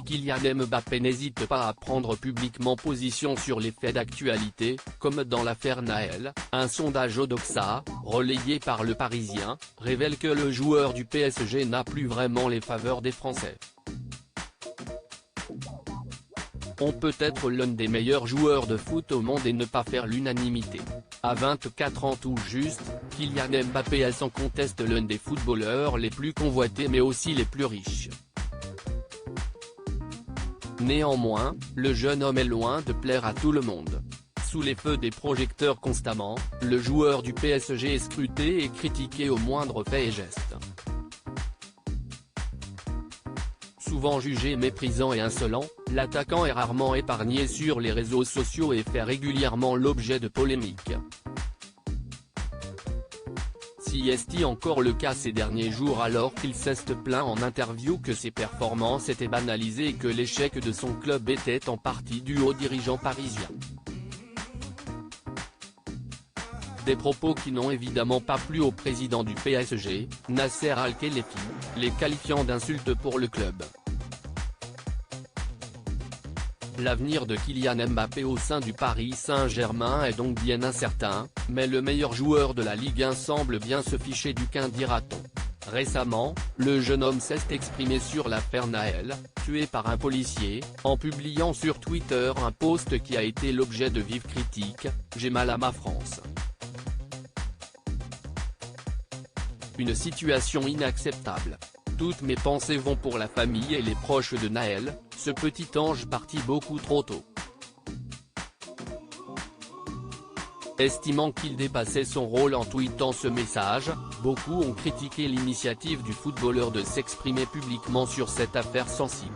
si Kylian Mbappé n'hésite pas à prendre publiquement position sur les faits d'actualité, comme dans l'affaire Naël. Un sondage Odoxa, relayé par Le Parisien, révèle que le joueur du PSG n'a plus vraiment les faveurs des Français. On peut être l'un des meilleurs joueurs de foot au monde et ne pas faire l'unanimité. À 24 ans tout juste, Kylian Mbappé est sans conteste l'un des footballeurs les plus convoités mais aussi les plus riches. Néanmoins, le jeune homme est loin de plaire à tout le monde. Sous les feux des projecteurs constamment, le joueur du PSG est scruté et critiqué au moindre fait et geste. Souvent jugé méprisant et insolent, l'attaquant est rarement épargné sur les réseaux sociaux et fait régulièrement l'objet de polémiques. Si est encore le cas ces derniers jours alors qu'il s'est plaint en interview que ses performances étaient banalisées et que l'échec de son club était en partie dû aux dirigeants parisiens. Des propos qui n'ont évidemment pas plu au président du PSG, Nasser Al-Khelaifi, les qualifiant d'insultes pour le club. L'avenir de Kylian Mbappé au sein du Paris Saint-Germain est donc bien incertain, mais le meilleur joueur de la Ligue 1 semble bien se ficher du quin dira-t-on. Récemment, le jeune homme s'est exprimé sur l'affaire Naël, tué par un policier, en publiant sur Twitter un post qui a été l'objet de vives critiques. « J'ai mal à ma France. Une situation inacceptable. Toutes mes pensées vont pour la famille et les proches de Naël, ce petit ange parti beaucoup trop tôt. » Estimant qu'il dépassait son rôle en tweetant ce message, beaucoup ont critiqué l'initiative du footballeur de s'exprimer publiquement sur cette affaire sensible.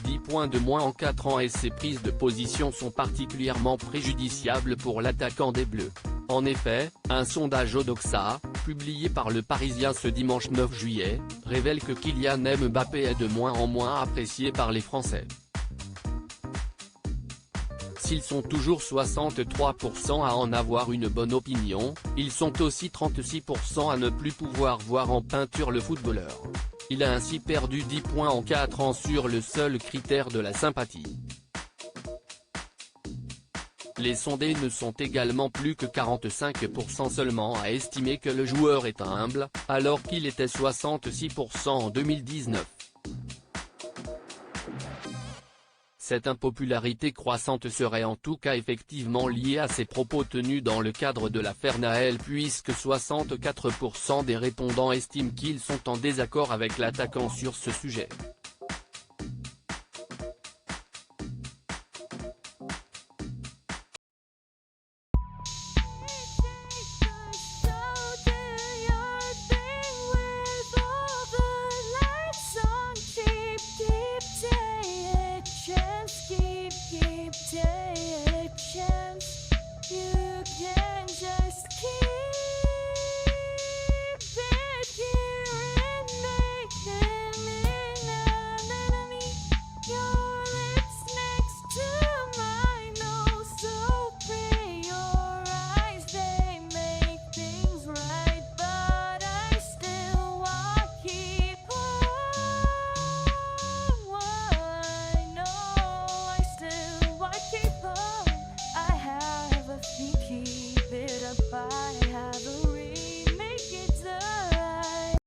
10 points de moins en 4 ans et ses prises de position sont particulièrement préjudiciables pour l'attaquant des Bleus. En effet, un sondage Odoxa, publié par Le Parisien ce dimanche 9 juillet, révèle que Kylian Mbappé est de moins en moins apprécié par les Français. S'ils sont toujours 63% à en avoir une bonne opinion, ils sont aussi 36% à ne plus pouvoir voir en peinture le footballeur. Il a ainsi perdu 10 points en 4 ans sur le seul critère de la sympathie. Les sondés ne sont également plus que 45% seulement à estimer que le joueur est humble, alors qu'il était 66% en 2019. Cette impopularité croissante serait en tout cas effectivement liée à ses propos tenus dans le cadre de l'affaire Naël puisque 64% des répondants estiment qu'ils sont en désaccord avec l'attaquant sur ce sujet. You can just keep it here and making me none me. Your lips next to mine, oh so pretty. Your eyes, they make things right, but I still want to keep on. I know I still want to keep on. I have a few, keep it up, I have a